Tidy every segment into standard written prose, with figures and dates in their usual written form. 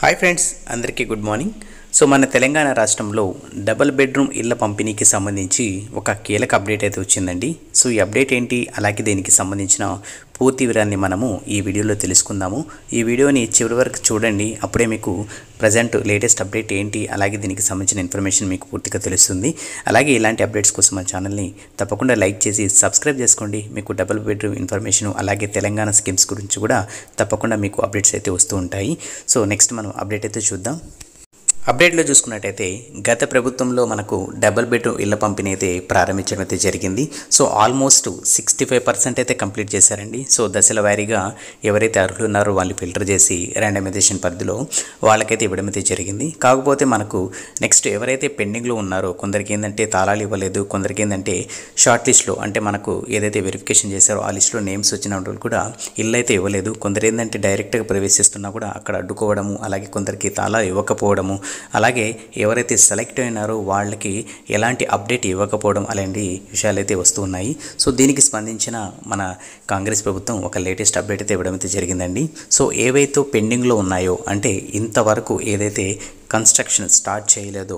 Hi friends, అందరికీ good morning. So మన తెలంగాణ రాష్ట్రంలో డబుల్ బెడ్రూమ్ ఇళ్ల పంపిణీకి సంబంధించి ఒక కీలక అప్డేట్ అయితే వచ్చిందండి. సో ఈ అప్డేట్ ఏంటి, అలాగే దీనికి సంబంధించిన పూర్తి వివరాన్ని మనము ఈ వీడియోలో తెలుసుకుందాము. ఈ వీడియోని చివరి వరకు చూడండి, అప్పుడే మీకు ప్రజెంట్ లేటెస్ట్ అప్డేట్ ఏంటి, అలాగే దీనికి సంబంధించిన ఇన్ఫర్మేషన్ మీకు పూర్తిగా తెలుస్తుంది. అలాగే ఇలాంటి అప్డేట్స్ కోసం మన ఛానల్ని తప్పకుండా లైక్ చేసి సబ్స్క్రైబ్ చేసుకోండి. మీకు డబుల్ బెడ్రూమ్ ఇన్ఫర్మేషన్ అలాగే తెలంగాణ స్కీమ్స్ గురించి కూడా తప్పకుండా మీకు అప్డేట్స్ అయితే వస్తూ ఉంటాయి. సో నెక్స్ట్ మనం అప్డేట్ అయితే చూద్దాం. అప్డేట్లో చూసుకున్నట్టయితే గత ప్రభుత్వంలో మనకు డబుల్ బెడ్రూమ్ ఇళ్ల పంపిణీ అయితే ప్రారంభించడం అయితే జరిగింది. సో ఆల్మోస్ట్ 65% అయితే కంప్లీట్ చేశారండి. సో దశల వారీగా ఎవరైతే అర్హులు ఉన్నారో వాళ్ళు ఫిల్టర్ చేసి ర్యాండమైజేషన్ పరిధిలో వాళ్ళకైతే ఇవ్వడం అయితే జరిగింది. కాకపోతే మనకు నెక్స్ట్ ఎవరైతే పెండింగ్లో ఉన్నారో కొందరికి ఏంటంటే తాళాలు ఇవ్వలేదు, కొందరికి ఏంటంటే షార్ట్ లిస్ట్లో అంటే మనకు ఏదైతే వెరిఫికేషన్ చేశారో ఆ లిస్ట్లో నేమ్స్ వచ్చిన వాళ్ళు కూడా ఇల్లు అయితే ఇవ్వలేదు. కొందరు ఏంటంటే డైరెక్ట్గా ప్రవేశిస్తున్నా కూడా అక్కడ అడ్డుకోవడము, అలాగే కొందరికి తాళాలు ఇవ్వకపోవడము, అలాగే ఎవరైతే సెలెక్ట్ అయినారో వాళ్ళకి ఎలాంటి అప్డేట్ ఇవ్వకపోవడం అలాంటి విషయాలు అయితే వస్తూ ఉన్నాయి. సో దీనికి స్పందించిన మన కాంగ్రెస్ ప్రభుత్వం ఒక లేటెస్ట్ అప్డేట్ అయితే ఇవ్వడం అయితే జరిగిందండి. సో ఏవైతే పెండింగ్లో ఉన్నాయో అంటే ఇంతవరకు ఏదైతే కన్స్ట్రక్షన్ స్టార్ట్ చేయలేదో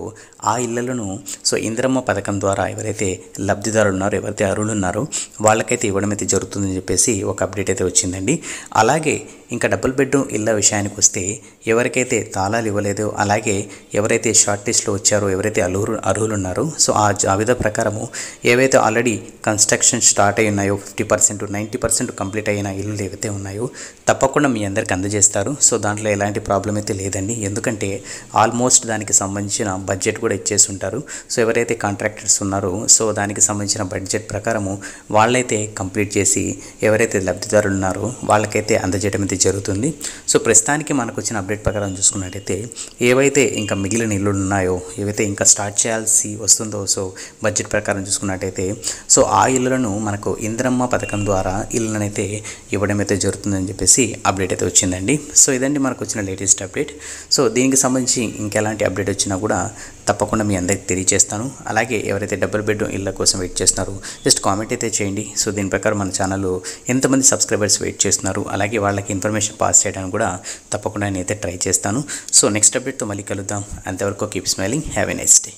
ఆ ఇళ్లను సో ఇందిరమ్మ పథకం ద్వారా ఎవరైతే లబ్ధిదారులు ఉన్నారో, ఎవరైతే అర్హులు ఉన్నారో వాళ్ళకైతే ఇవ్వడం అయితే జరుగుతుందని చెప్పేసి ఒక అప్డేట్ అయితే వచ్చిందండి. అలాగే ఇంకా డబుల్ బెడ్రూమ్ ఇళ్ళ విషయానికి వస్తే ఎవరికైతే తాళాలు ఇవ్వలేదో, అలాగే ఎవరైతే షార్ట్ లిస్ట్లో వచ్చారో, ఎవరైతే అర్హులు ఉన్నారో సో ఆ జాబితా ప్రకారము ఏవైతే ఆల్రెడీ కన్స్ట్రక్షన్ స్టార్ట్ అయి ఉన్నాయో 50%, 90% కంప్లీట్ అయిన ఇల్లు ఏవైతే ఉన్నాయో తప్పకుండా మీ అందరికి అందజేస్తారు. సో దాంట్లో ఎలాంటి ప్రాబ్లం అయితే లేదండి, ఎందుకంటే ఆల్మోస్ట్ దానికి సంబంధించిన బడ్జెట్ కూడా ఇచ్చేసి ఉంటారు. సో ఎవరైతే కాంట్రాక్టర్స్ ఉన్నారో సో దానికి సంబంధించిన బడ్జెట్ ప్రకారము వాళ్ళైతే కంప్లీట్ చేసి ఎవరైతే లబ్ధిదారులు ఉన్నారో వాళ్ళకైతే అందజేయడం అయితే జరుగుతుంది. సో ప్రస్తుతానికి మనకు వచ్చిన అప్డేట్ ప్రకారం చూసుకున్నట్టయితే ఏవైతే ఇంకా మిగిలిన ఇల్లు ఉన్నాయో, ఏవైతే ఇంకా స్టార్ట్ చేయాల్సి వస్తుందో సో బడ్జెట్ ప్రకారం చూసుకున్నట్టయితే సో ఆ ఇళ్లను మనకు ఇందిరమ్మ పథకం ద్వారా ఇళ్ళనైతే ఇవ్వడం అయితే జరుగుతుందని చెప్పేసి అప్డేట్ అయితే వచ్చిందండి. సో ఇదండి మనకు వచ్చిన లేటెస్ట్ అప్డేట్. సో దీనికి సంబంధించి ఇంకెలాంటి అప్డేట్ వచ్చినా కూడా తప్పకుండా మీ అందరికి తెలియజేస్తాను. అలాగే ఎవరైతే డబుల్ బెడ్రూమ్ ఇళ్ళ కోసం వెయిట్ చేస్తున్నారో జస్ట్ కామెంట్ అయితే చేయండి. సో దీని ప్రకారం మన ఛానల్లో ఎంతమంది సబ్స్క్రైబర్స్ వెయిట్ చేస్తున్నారు, అలాగే వాళ్ళకి ఇన్ఫర్మేషన్ పాస్ చేయడానికి కూడా తప్పకుండా నేనైతే ట్రై చేస్తాను. సో నెక్స్ట్ అప్డేట్తో మళ్ళీ కలుద్దాం. అంతవరకు keep smiling, have a nice day.